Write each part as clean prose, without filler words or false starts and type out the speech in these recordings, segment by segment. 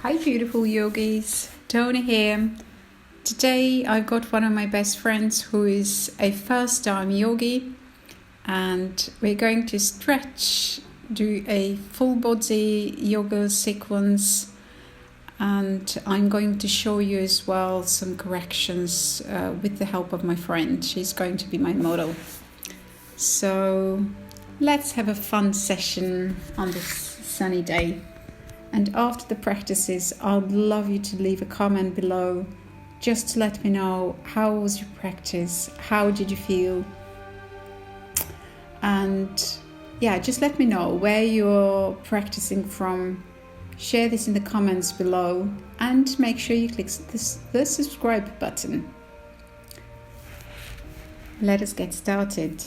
Hi beautiful yogis, Tony here. Today I've got one of my best friends who is a first time yogi, and we're going to stretch, do a full body yoga sequence, and I'm going to show you as well some corrections with the help of my friend. She's going to be my model. So let's have a fun session on this sunny day. And after the practices, I'd love you to leave a comment below just to let me know how was your practice, how did you feel, and just let me know where you're practicing from. Share this in the comments below and make sure you click the subscribe button. Let us get started.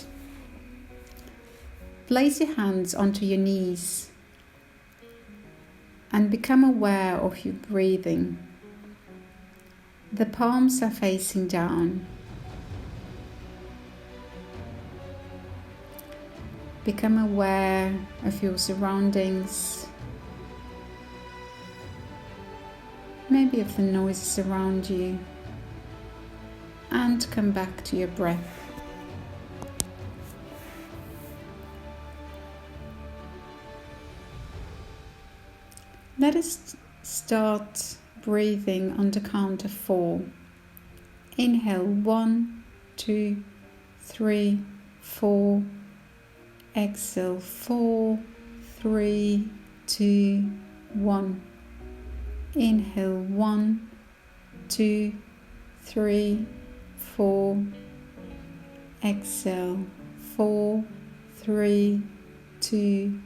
Place your hands onto your knees and become aware of your breathing. The palms are facing down. Become aware of your surroundings, maybe of the noises around you, and come back to your breath. Let us start breathing on the count of 4. Inhale 1, 2, 3, 4. Exhale 4, 3, 2, 1. Inhale 1, 2, 3, 4. Exhale 4, 3, 2,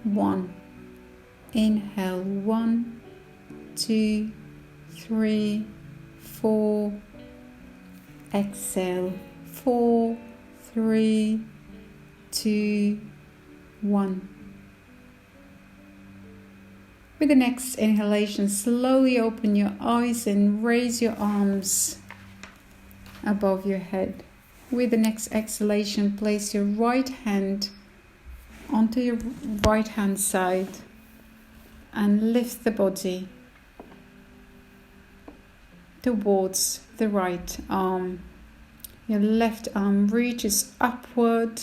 1. Inhale 1, 2, 3, 4. Exhale 4, 3, 2, 1. With the next inhalation, slowly open your eyes and raise your arms above your head. With the next exhalation, place your right hand onto your right hand side and lift the body towards the right arm. Your left arm reaches upward.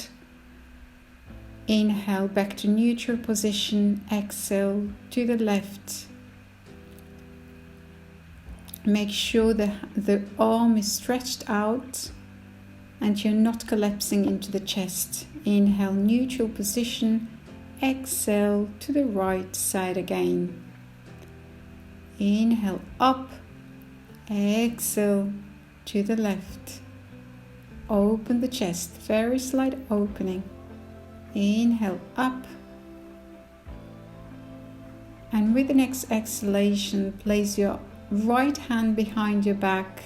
Inhale back to neutral position. Exhale to the left. Make sure that the arm is stretched out and you're not collapsing into the chest. Inhale, neutral position. Exhale to the right side again. Inhale up. Exhale to the left. Open the chest, very slight opening. Inhale up. And with the next exhalation, place your right hand behind your back.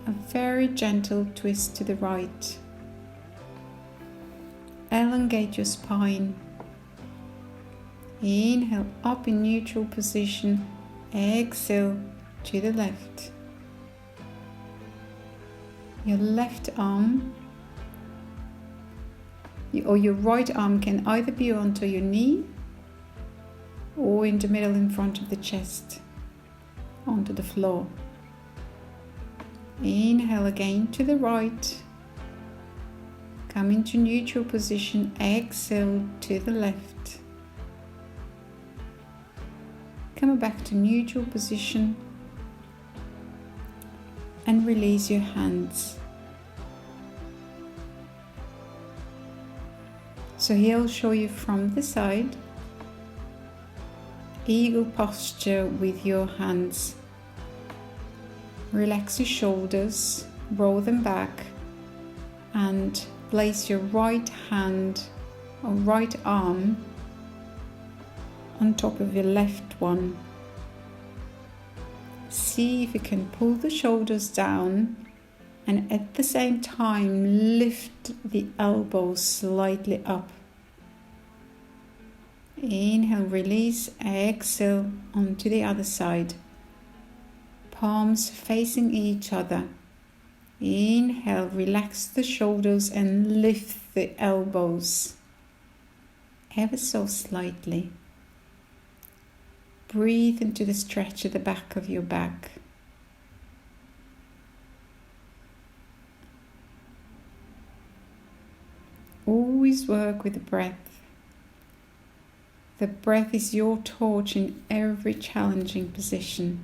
A very gentle twist to the right. Elongate your spine. Inhale up in neutral position. Exhale to the left. Your left arm or your right arm can either be onto your knee or in the middle in front of the chest, onto the floor. Inhale again to the right. Come into neutral position. Exhale to the left. Come back to neutral position and release your hands. So here I'll show you from the side. Eagle posture with your hands. Relax your shoulders, roll them back, and place your right hand or right arm on top of your left one. See if you can pull the shoulders down and at the same time lift the elbows slightly up. Inhale, release, exhale onto the other side. Palms facing each other. Inhale, relax the shoulders and lift the elbows ever so slightly. breathe into the stretch at the back of your back. Always work with the breath. The breath is your torch in every challenging position.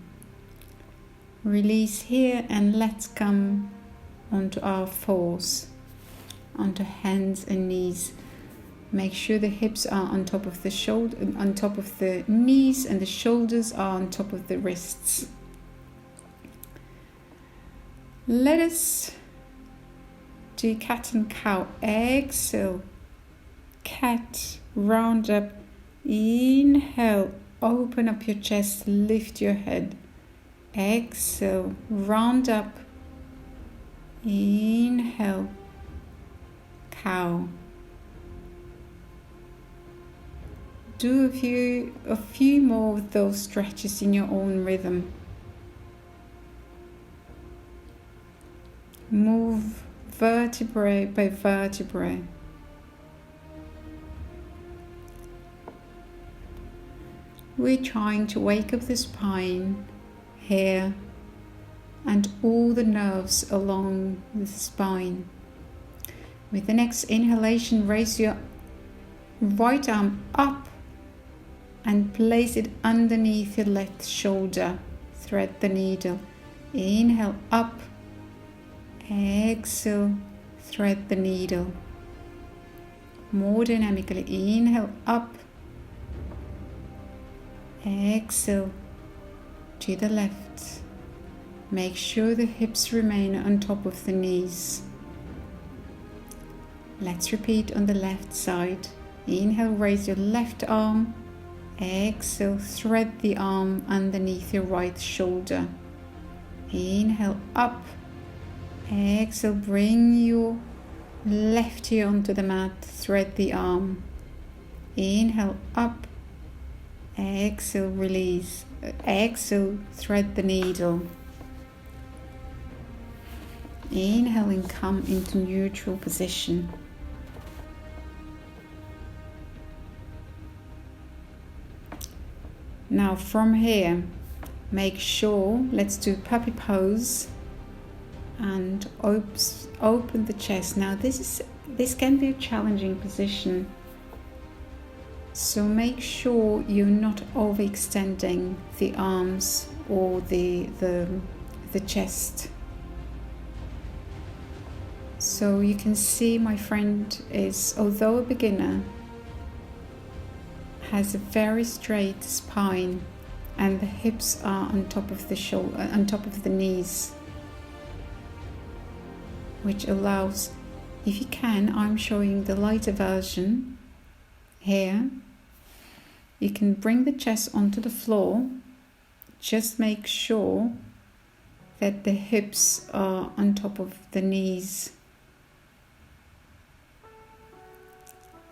Release here and let's come onto our fours, onto hands and knees. Make sure the hips are on top of the shoulder, on top of the knees, and the shoulders are on top of the wrists. Let us do cat and cow. Exhale, cat, round up. Inhale, open up your chest, lift your head. Exhale, round up. Inhale, cow. Do a few more of those stretches in your own rhythm. Move vertebrae by vertebrae. We're trying to wake up the spine here and all the nerves along the spine. With the next inhalation, raise your right arm up and place it underneath your left shoulder. Thread the needle. Inhale up. Exhale, thread the needle. More dynamically. Inhale up. Exhale to the left. Make sure the hips remain on top of the knees. Let's repeat on the left side. Inhale, raise your left arm. Exhale, thread the arm underneath your right shoulder. Inhale up. Exhale, bring your left ear onto the mat. Thread the arm. Inhale up. Exhale, release. Exhale, thread the needle. Inhale and come into neutral position. Now from here, make sure, let's do puppy pose and open the chest. Now this can be a challenging position, so make sure you're not overextending the arms or the chest. So you can see my friend is, although a beginner, has a very straight spine and the hips are on top of the shoulder, on top of the knees, which allows, if you can, I'm showing the lighter version here. You can bring the chest onto the floor. Just make sure that the hips are on top of the knees.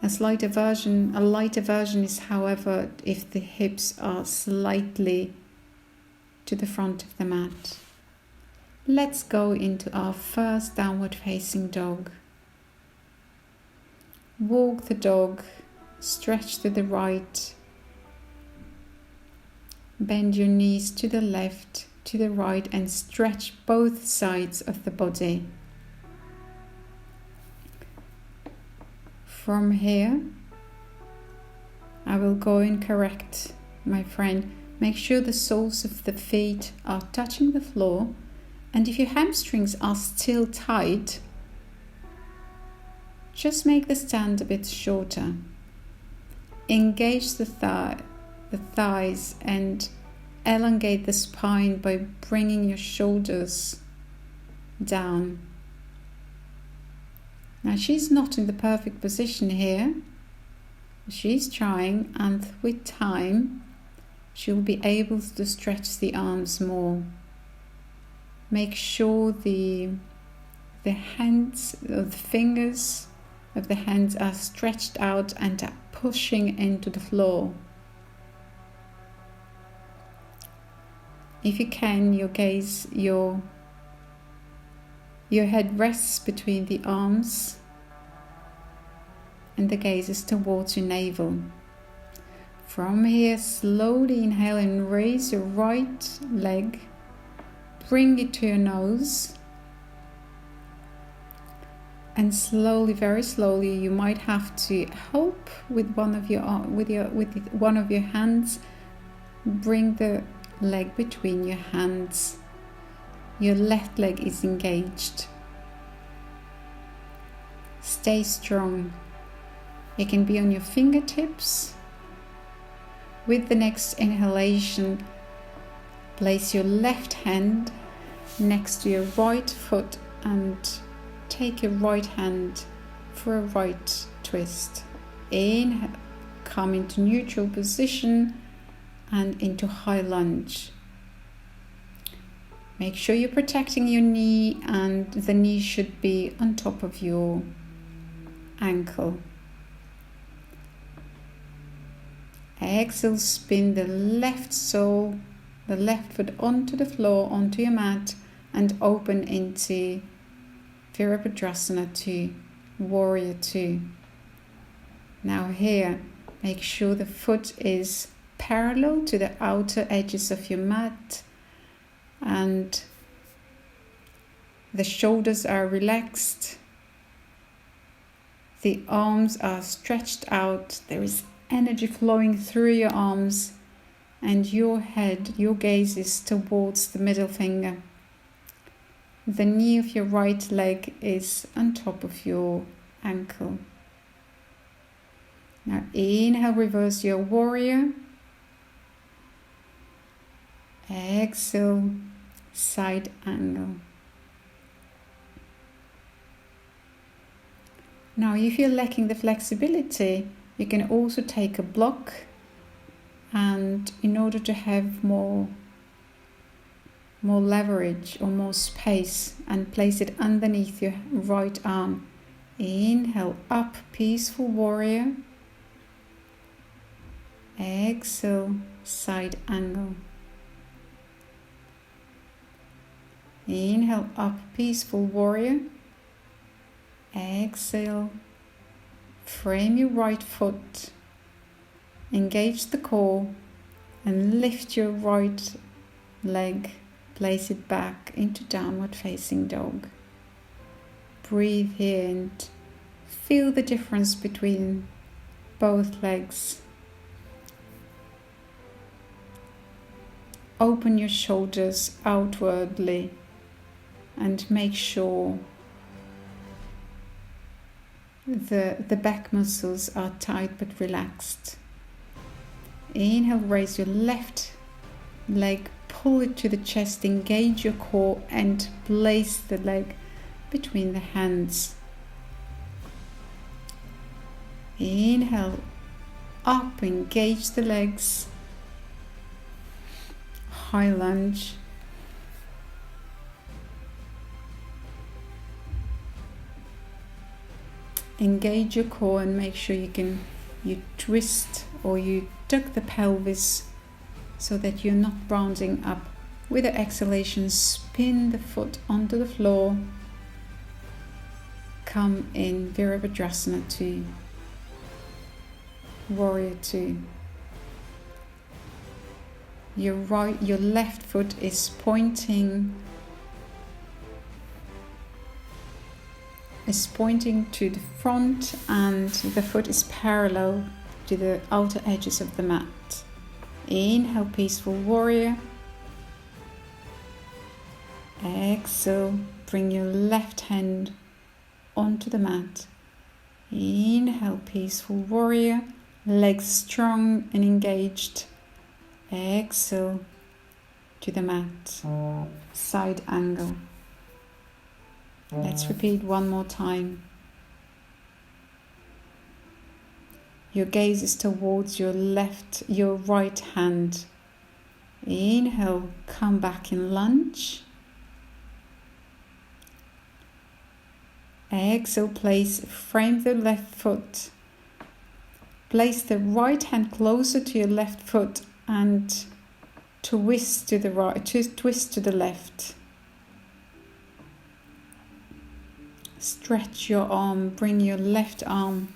A lighter version is, however, if the hips are slightly to the front of the mat. Let's go into our first downward facing dog. Walk the dog, stretch to the right, bend your knees to the left, to the right, and stretch both sides of the body. From here, I will go and correct my friend. Make sure the soles of the feet are touching the floor, and if your hamstrings are still tight, just make the stand a bit shorter. Engage the thighs and elongate the spine by bringing your shoulders down. Now she's not in the perfect position here. She's trying, and with time she'll be able to stretch the arms more. Make sure the hands, or the fingers of the hands are stretched out and are pushing into the floor. If you can, your head rests between the arms and the gaze is towards your navel. From here, slowly inhale and raise your right leg. Bring it to your nose. And slowly, very slowly, you might have to help with one of your hands. Bring the leg between your hands. Your left leg is engaged. Stay strong. It can be on your fingertips. With the next inhalation, place your left hand next to your right foot and take your right hand for a right twist. Inhale, come into neutral position and into high lunge. Make sure you're protecting your knee, and the knee should be on top of your ankle. Exhale, spin the left sole, the left foot onto the floor, onto your mat, and open into Virabhadrasana 2, Warrior 2. Now here, make sure the foot is parallel to the outer edges of your mat and the shoulders are relaxed. The arms are stretched out. There is energy flowing through your arms, and your head, your gaze is towards the middle finger. The knee of your right leg is on top of your ankle. Now inhale, reverse your warrior. Exhale, side angle. Now if you're lacking the flexibility, you can also take a block, and in order to have more leverage or more space, and place it underneath your right arm. Inhale up, peaceful warrior. Exhale, side angle. Inhale up, peaceful warrior. Exhale, frame your right foot, engage the core, and lift your right leg. Place it back into downward facing dog. Breathe here and feel the difference between both legs. Open your shoulders outwardly and make sure the back muscles are tight but relaxed. Inhale, raise your left leg, pull it to the chest, engage your core and place the leg between the hands. Inhale, up, engage the legs, high lunge. Engage your core and make sure you twist or you duck the pelvis so that you're not rounding up. With the exhalation, spin the foot onto the floor. Come in Virabhadrasana 2, Warrior 2. Your left foot is pointing to the front, and the foot is parallel to the outer edges of the mat. Inhale, peaceful warrior. Exhale, bring your left hand onto the mat. Inhale, peaceful warrior. Legs strong and engaged. Exhale to the mat. Side angle. Let's repeat one more time. Your gaze is towards your right hand. Inhale, come back in lunge. Exhale, frame the left foot. Place the right hand closer to your left foot and twist to the right, twist to the left. Stretch your arm, bring your left arm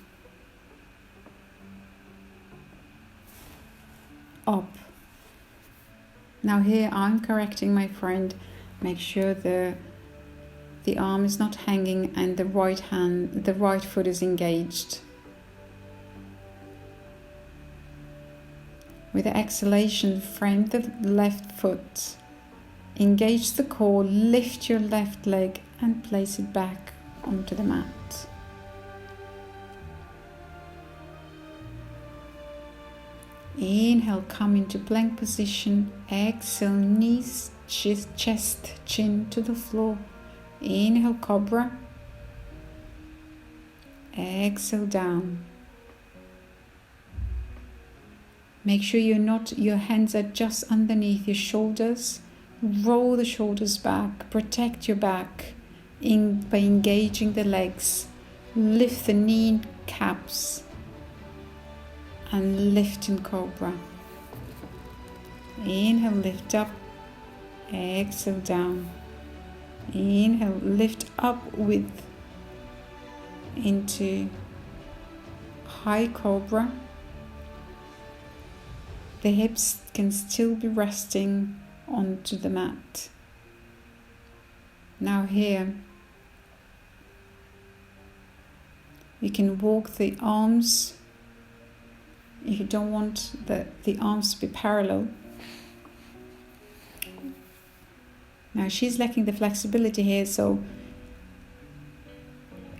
up. Now here I'm correcting my friend. Make sure the arm is not hanging and the right foot is engaged. With the exhalation, frame the left foot. Engage the core, lift your left leg and place it back onto the mat. Inhale, come into plank position. Exhale, knees, chest, chin to the floor. Inhale, Cobra. Exhale, down. Make sure your hands are just underneath your shoulders. Roll the shoulders back. Protect your back by engaging the legs. Lift the knee caps and lift in Cobra. Inhale, lift up. Exhale, down. Inhale, lift up into high Cobra. The hips can still be resting onto the mat. Now here, you can walk the arms. If you don't want the arms to be parallel. Now she's lacking the flexibility here, so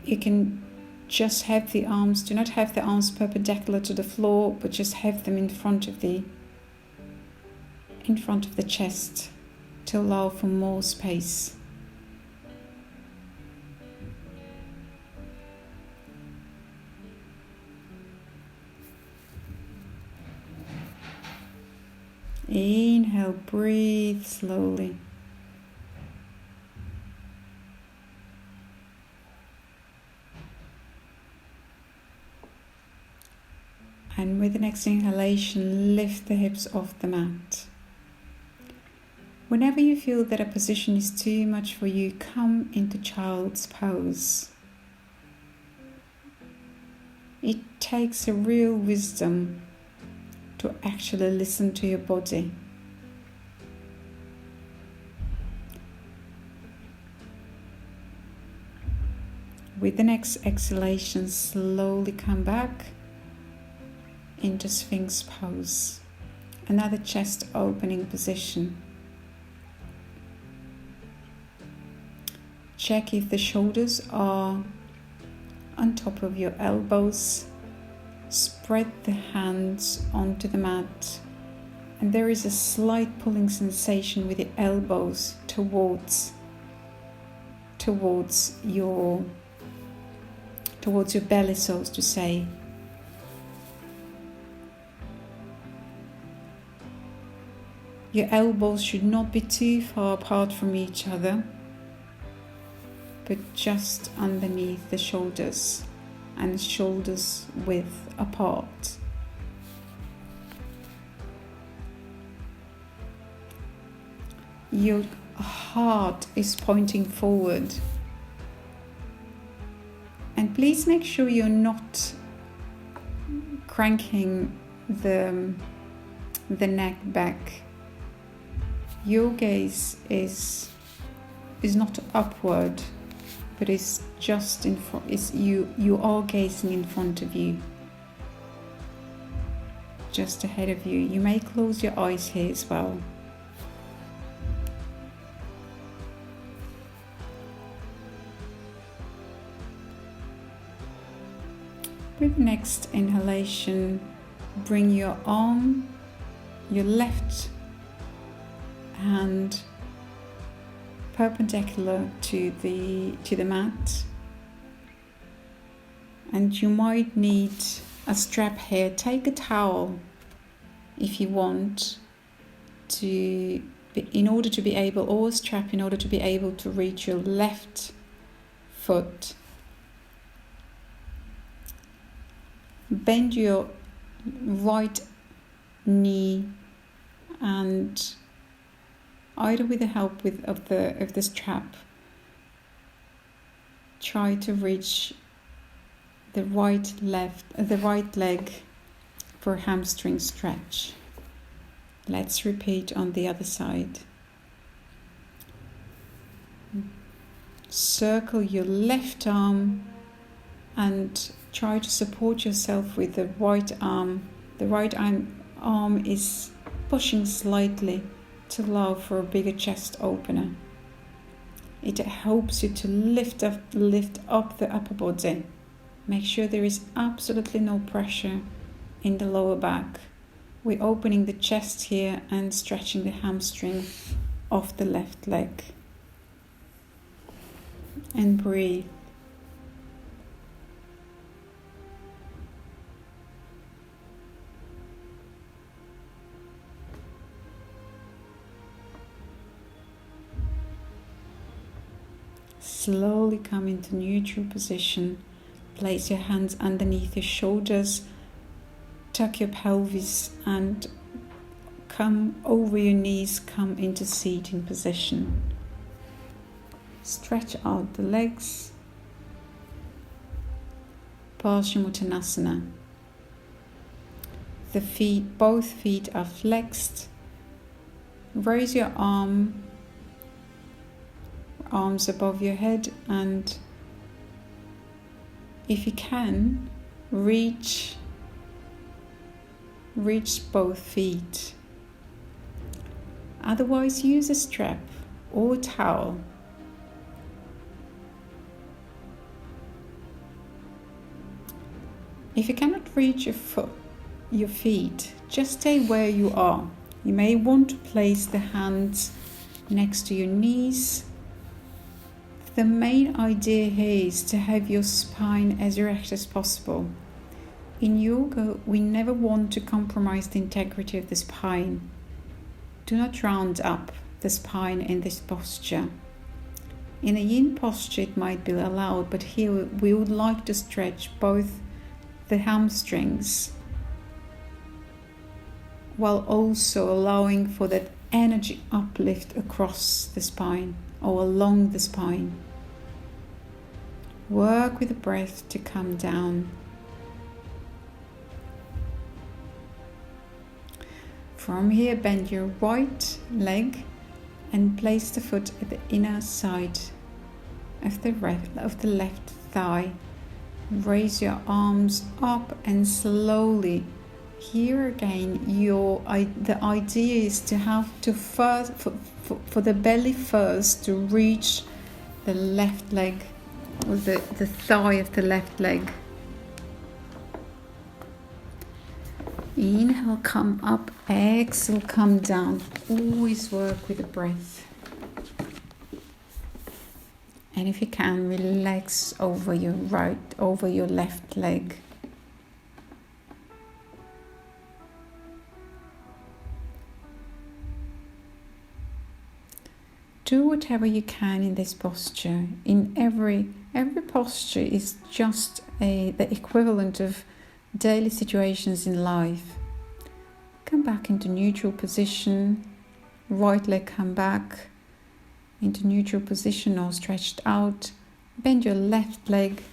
you can just have the arms, do not have the arms perpendicular to the floor, but just have them in front of the chest to allow for more space. Inhale, breathe slowly. And with the next inhalation, lift the hips off the mat. Whenever you feel that a position is too much for you, come into child's pose. It takes a real wisdom to actually listen to your body. With the next exhalation, slowly come back into Sphinx pose. Another chest opening position. Check if the shoulders are on top of your elbows. Spread the hands onto the mat, and there is a slight pulling sensation with the elbows towards your belly, so to say. Your elbows should not be too far apart from each other, but just underneath the shoulders and shoulders width apart. Your heart is pointing forward, and please make sure you're not cranking the neck back. Your gaze is not upward, but it's just in front. You are gazing in front of you, just ahead of you. You may close your eyes here as well. With the next inhalation, bring your arm, your left hand perpendicular to the mat, and you might need a strap here. Take a towel if you want to, in order to be able, or a strap in order to be able to reach your left foot. Bend your right knee, and either with the help of the strap, try to reach the right leg for hamstring stretch. Let's repeat on the other side. Circle your left arm and try to support yourself with the right arm. The right arm is pushing slightly to allow for a bigger chest opener. It helps you to lift up the upper body. Make sure there is absolutely no pressure in the lower back. We're opening the chest here and stretching the hamstring of the left leg. And breathe. Slowly come into neutral position. Place your hands underneath your shoulders. Tuck your pelvis and come over your knees. Come into seating position. Stretch out the legs. Paschimottanasana. Both feet are flexed. Raise your arms above your head, and if you can, reach both feet. Otherwise, use a strap or a towel. If you cannot reach your feet, just stay where you are. You may want to place the hands next to your knees. The main idea here is to have your spine as erect as possible. In yoga, we never want to compromise the integrity of the spine. Do not round up the spine in this posture. In a yin posture, it might be allowed, but here we would like to stretch both the hamstrings while also allowing for that energy uplift across the spine or along the spine. Work with the breath to come down. From here, bend your right leg and place the foot at the inner side of the left thigh. Raise your arms up and slowly. Here again, the idea is to have to first for the belly first to reach the left leg or the thigh of the left leg. Inhale, come up. Exhale, come down. Always work with the breath. And if you can, relax over your left leg. Do whatever you can in this posture. In every posture is just the equivalent of daily situations in life. Come back into neutral position. Right leg come back into neutral position or stretched out. Bend your left leg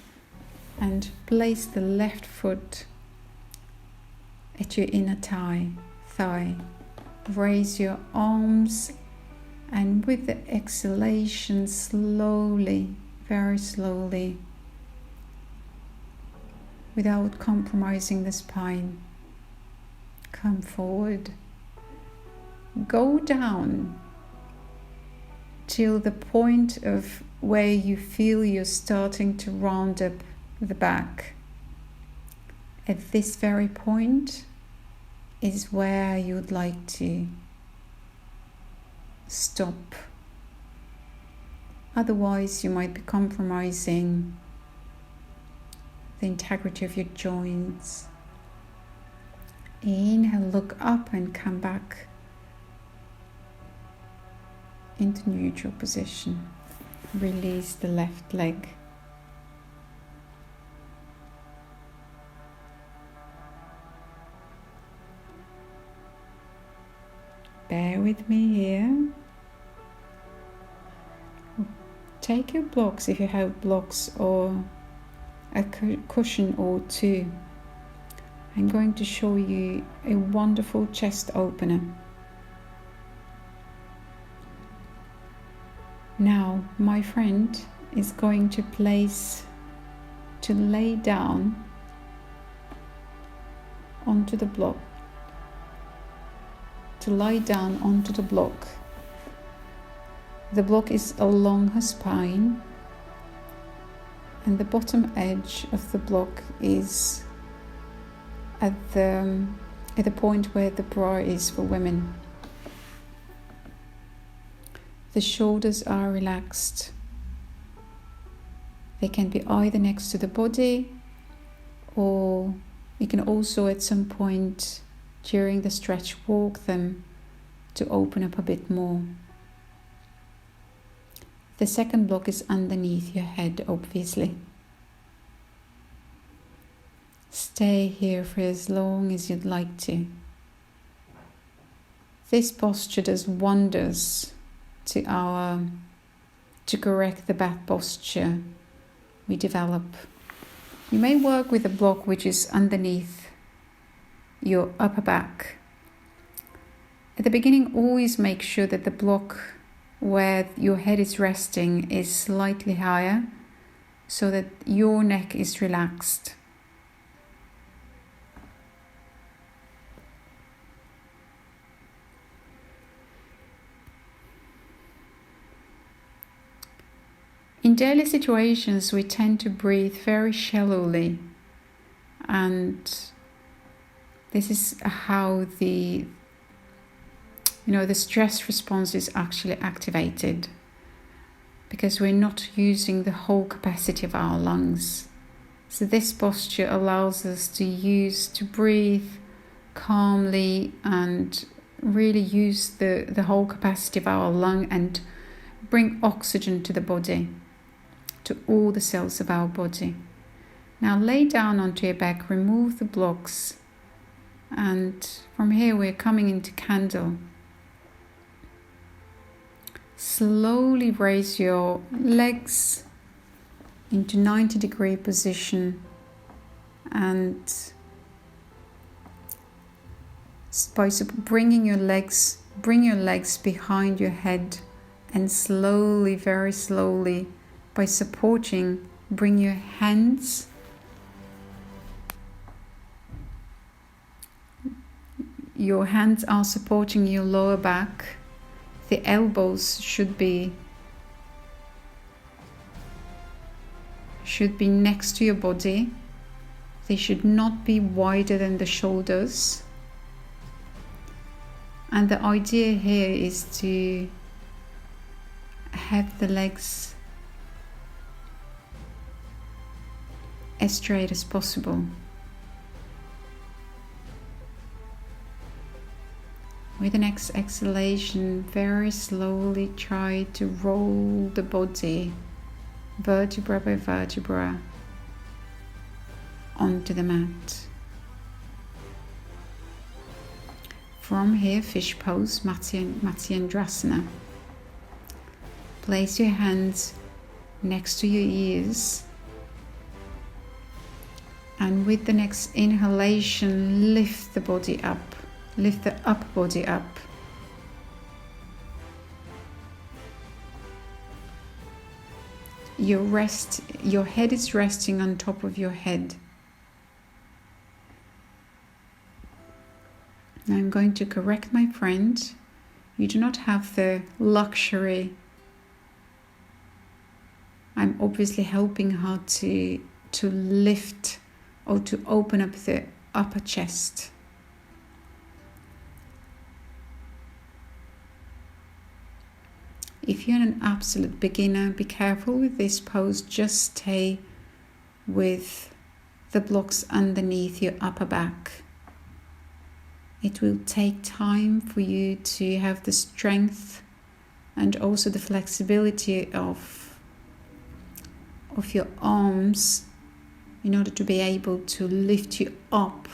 and place the left foot at your inner thigh. Raise your arms, and with the exhalation, slowly, very slowly, without compromising the spine, come forward. Go down till the point of where you feel you're starting to round up the back. At this very point is where you would like to stop. Otherwise, you might be compromising the integrity of your joints. Inhale, look up and come back into neutral position. Release the left leg. Bear with me here. Take your blocks if you have blocks or a cushion or two. I'm going to show you a wonderful chest opener. Now my friend is going to lay down onto the block, The block is along her spine, and the bottom edge of the block is at the point where the bra is for women. The shoulders are relaxed. They can be either next to the body, or you can also at some point during the stretch walk them to open up a bit more. The second block is underneath your head, obviously. Stay here for as long as you'd like to. This posture does wonders to correct the back posture we develop. You may work with a block which is underneath your upper back. At the beginning, always make sure that the block where your head is resting is slightly higher so that your neck is relaxed. In daily situations, we tend to breathe very shallowly, and this is how the stress response is actually activated, because we're not using the whole capacity of our lungs. So this posture allows us to breathe calmly and really use the whole capacity of our lung and bring oxygen to the body, to all the cells of our body. Now lay down onto your back, remove the blocks, and from here we're coming into candle. Slowly raise your legs into 90-degree position, and by bring your legs behind your head, and slowly, very slowly, by supporting, bring your hands are supporting your lower back. The elbows should be next to your body. They should not be wider than the shoulders. And the idea here is to have the legs as straight as possible. With the next exhalation, very slowly try to roll the body, vertebra by vertebra, onto the mat. From here, fish pose, Matsyendrasana. Place your hands next to your ears, and with the next inhalation, lift the body up. Lift the upper body up. Your head is resting on top of your head. Now I'm going to correct my friend. You do not have the luxury. I'm obviously helping her to lift or to open up the upper chest. If you're an absolute beginner, be careful with this pose. Just stay with the blocks underneath your upper back. It will take time for you to have the strength and also the flexibility of your arms in order to be able to lift you up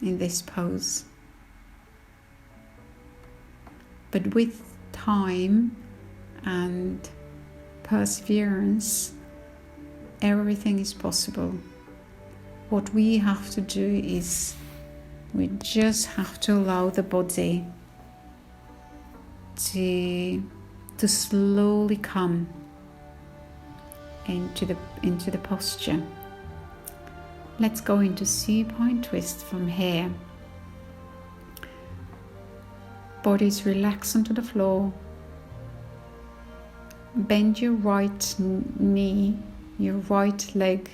in this pose. But with time and perseverance, everything is possible. What we have to do is we just have to allow the body to slowly come into the posture. Let's go into supine twist from here. Bodies relax onto the floor. Bend your right knee, your right leg,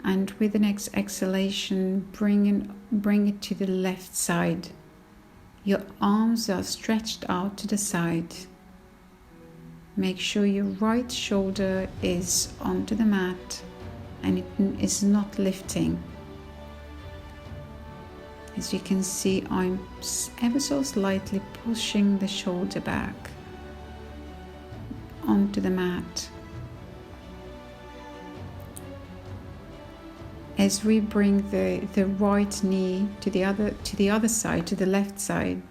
and with the next exhalation, bring it to the left side. Your arms are stretched out to the side. Make sure your right shoulder is onto the mat and it is not lifting. As you can see, I'm ever so slightly pushing the shoulder back onto the mat. As we bring the right knee to the other side, to the left side,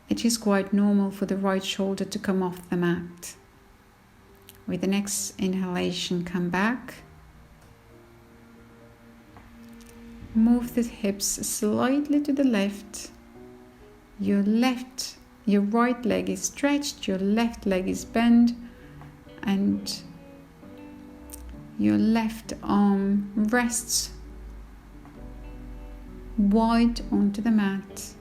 it is quite normal for the right shoulder to come off the mat. With the next inhalation, come back. Move the hips slightly to the left. Your right leg is stretched, your left leg is bent, and your left arm rests wide onto the mat.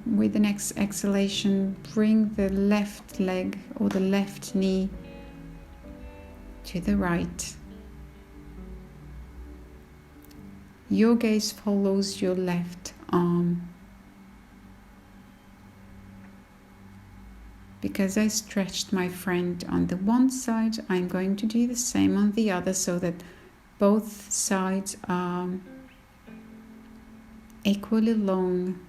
With the next exhalation, bring the left leg or the left knee to the right. Your gaze follows your left arm. Because I stretched my friend on the one side, I'm going to do the same on the other so that both sides are equally long.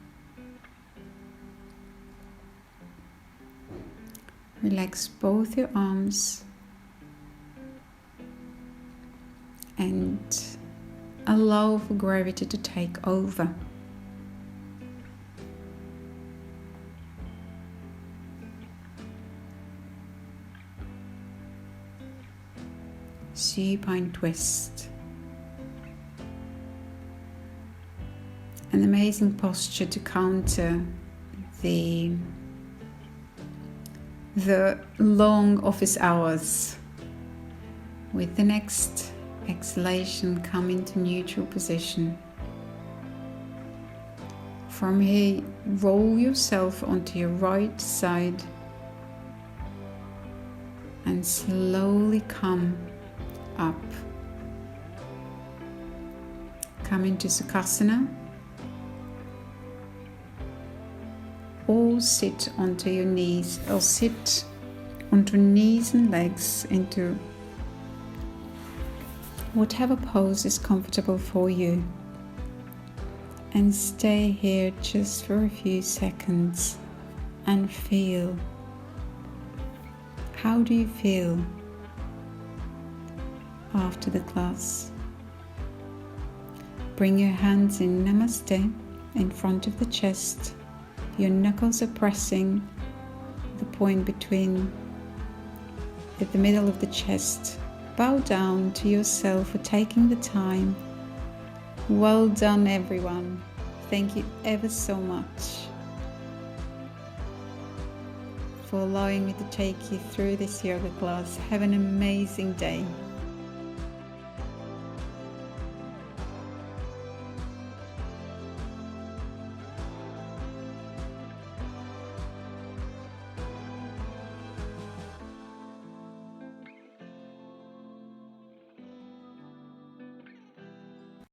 Relax both your arms and allow for gravity to take over. Supine twist. An amazing posture to counter the long office hours. With the next exhalation, come into neutral position. From here, roll yourself onto your right side and slowly come up. Come into Sukhasana. Or sit onto your knees, or sit onto knees and legs, into whatever pose is comfortable for you. And stay here just for a few seconds and feel. How do you feel after the class? Bring your hands in Namaste in front of the chest. Your knuckles are pressing the point between at the middle of the chest. Bow down to yourself for taking the time. Well done, everyone. Thank you ever so much for allowing me to take you through this yoga class. Have an amazing day.